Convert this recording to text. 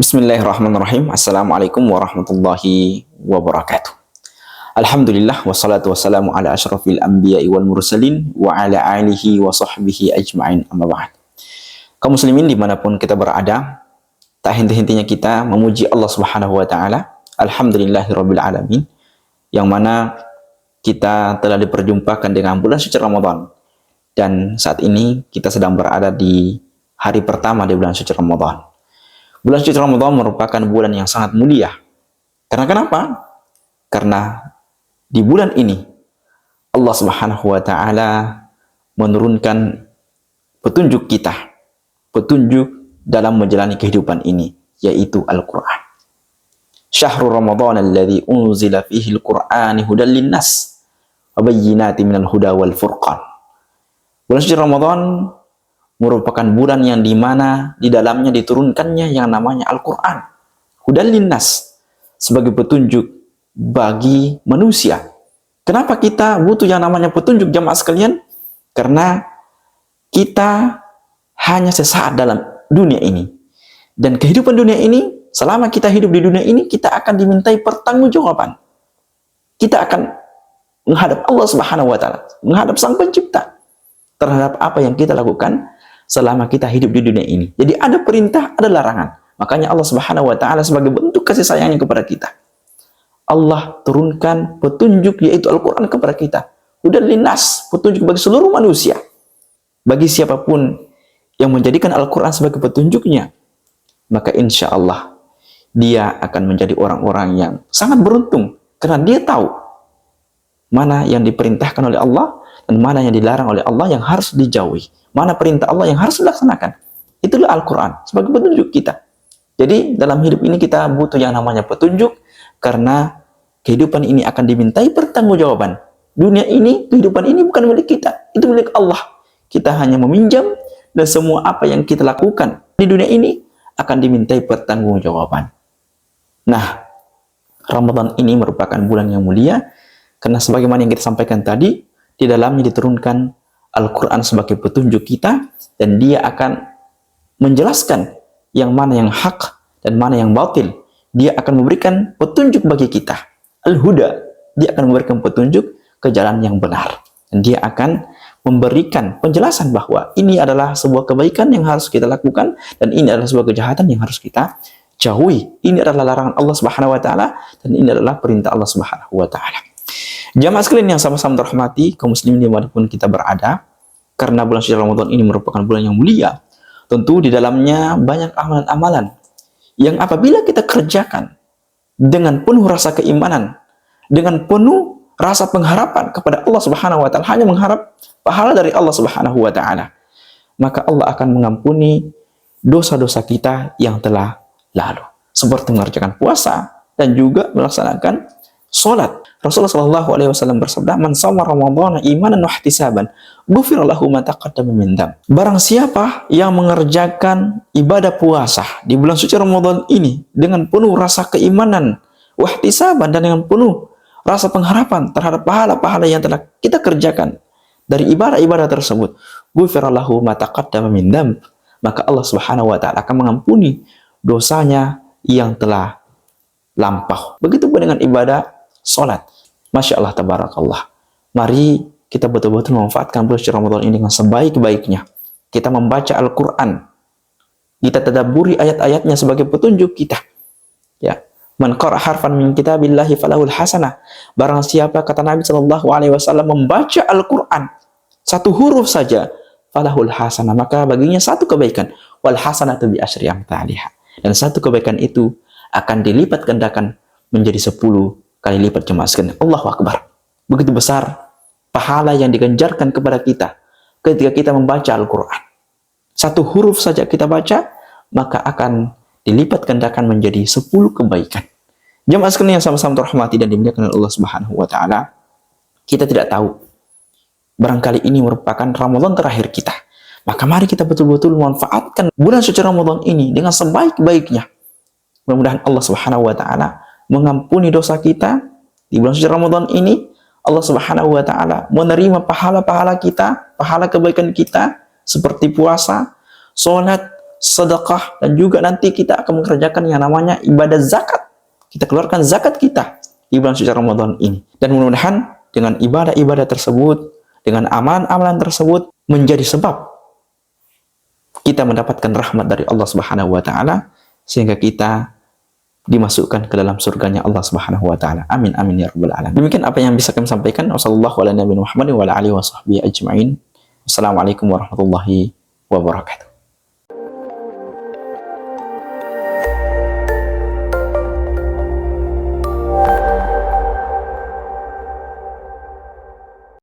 Bismillahirrahmanirrahim. Assalamualaikum warahmatullahi wabarakatuh. Alhamdulillah wassalatu wassalamu ala asyrafil anbiya'i wal mursalin wa ala alihi wa sahbihi ajma'in amma ba'd. Kaum muslimin dimanapun kita berada, tak henti-hentinya kita memuji Allah Subhanahu wa taala. Alhamdulillahirabbil alamin, yang mana kita telah diperjumpakan dengan bulan suci Ramadan, dan saat ini kita sedang berada di hari pertama di bulan suci Ramadan. Bulan suci Ramadan merupakan bulan yang sangat mulia. Karena kenapa? Karena di bulan ini Allah Subhanahu wa taala menurunkan petunjuk kita, petunjuk dalam menjalani kehidupan ini, yaitu Al-Qur'an. Syahrul Ramadan alladzi unzila fihi al-Qur'an hudan lin-nas wa bayyinatin minal huda wal furqan. Bulan suci Ramadan merupakan bulan yang dimana di dalamnya diturunkannya yang namanya Al-Quran, hudan linnas, sebagai petunjuk bagi manusia. Kenapa kita butuh yang namanya petunjuk, jamaah sekalian? Karena kita hanya sesaat dalam dunia ini, dan kehidupan dunia ini, selama kita hidup di dunia ini, kita akan dimintai pertanggungjawaban. Kita akan menghadap Allah Subhanahu wa taala, menghadap Sang Pencipta terhadap apa yang kita lakukan selama kita hidup di dunia ini. Jadi ada perintah, ada larangan. Makanya Allah Subhanahu wa taala sebagai bentuk kasih sayangnya kepada kita, Allah turunkan petunjuk, yaitu Al-Qur'an, kepada kita. Hudan linnas, petunjuk bagi seluruh manusia. Bagi siapapun yang menjadikan Al-Qur'an sebagai petunjuknya, maka insya Allah dia akan menjadi orang-orang yang sangat beruntung, karena dia tahu mana yang diperintahkan oleh Allah dan mana yang dilarang oleh Allah yang harus dijauhi, mana perintah Allah yang harus dilaksanakan. Itulah Al-Quran sebagai petunjuk kita. Jadi dalam hidup ini kita butuh yang namanya petunjuk, karena kehidupan ini akan dimintai pertanggungjawaban. Dunia ini, kehidupan ini bukan milik kita, itu milik Allah. Kita hanya meminjam, dan semua apa yang kita lakukan di dunia ini akan dimintai pertanggungjawaban. Nah, Ramadan ini merupakan bulan yang mulia, karena sebagaimana yang kita sampaikan tadi, di dalamnya diturunkan Al-Quran sebagai petunjuk kita, dan dia akan menjelaskan yang mana yang hak dan mana yang batil. Dia akan memberikan petunjuk bagi kita, Al-Huda. Dia akan memberikan petunjuk ke jalan yang benar, dan dia akan memberikan penjelasan bahwa ini adalah sebuah kebaikan yang harus kita lakukan, dan ini adalah sebuah kejahatan yang harus kita jauhi. Ini adalah larangan Allah Subhanahu wa taala, dan ini adalah perintah Allah Subhanahu wa taala. Jamaah sekalian yang sama-sama terhormati, kaum muslimin dimanapun kita berada, karena bulan suci Ramadan ini merupakan bulan yang mulia, tentu di dalamnya banyak amalan-amalan yang apabila kita kerjakan dengan penuh rasa keimanan, dengan penuh rasa pengharapan kepada Allah Subhanahu wa taala, hanya mengharap pahala dari Allah Subhanahu wa taala, maka Allah akan mengampuni dosa-dosa kita yang telah lalu, seperti mengerjakan puasa dan juga melaksanakan salat. Rasulullah Shallallahu alaihi wasallam bersabda, "Man shoma Ramadhana imanan wa ihtisaban, ghufira lahu ma taqaddama min dzamb." Barang siapa yang mengerjakan ibadah puasa di bulan suci Ramadan ini dengan penuh rasa keimanan, wa ihtisaban, dan dengan penuh rasa pengharapan terhadap pahala-pahala yang telah kita kerjakan dari ibadah-ibadah tersebut, ghufira lahu ma taqaddama min dzamb, maka Allah Subhanahu wa taala akan mengampuni dosanya yang telah lampau. Begitu pun dengan ibadah salat. Masya Allah, tabarakallah. Mari kita betul-betul memanfaatkan bulan suci Ramadan ini dengan sebaik-baiknya. Kita membaca Al-Quran, kita tadabburi ayat-ayatnya sebagai petunjuk kita. Ya, man qara harfan min kitabillahi falahul hasanah. Barang siapa, kata Nabi Shallallahu alaihi wasallam, membaca Al-Quran satu huruf saja, falahul hasanah, maka baginya satu kebaikan. Wal hasanatu bi asyri amthaliha. Dan satu kebaikan itu akan dilipat gandakan menjadi 10 kali lipat, jemaah sekalian. Allahu Akbar. Begitu besar pahala yang diganjarkan kepada kita ketika kita membaca Al-Quran. Satu huruf saja kita baca, maka akan dilipat gandakan menjadi 10 kebaikan. Jemaah sekalian yang sama-sama terhormati dan dimuliakan oleh Allah Subhanahu wa taala, kita tidak tahu, barangkali ini merupakan Ramadan terakhir kita. Maka mari kita betul-betul memanfaatkan bulan suci Ramadan ini dengan sebaik-baiknya. Mudah-mudahan Allah Subhanahu wa taala mengampuni dosa kita di bulan suci Ramadan ini. Allah Subhanahu wa taala menerima pahala-pahala kita, pahala kebaikan kita seperti puasa, salat, sedekah, dan juga nanti kita akan mengerjakan yang namanya ibadah zakat. Kita keluarkan zakat kita di bulan suci Ramadan ini. Dan mudah-mudahan dengan ibadah-ibadah tersebut, dengan amalan-amalan tersebut menjadi sebab kita mendapatkan rahmat dari Allah Subhanahu wa taala sehingga kita dimasukkan ke dalam surganya Allah Subhanahu wa taala. Amin amin ya rabbal alamin. Demikian apa yang bisa kami sampaikan. Wassalamualaikum warahmatullahi wabarakatuh.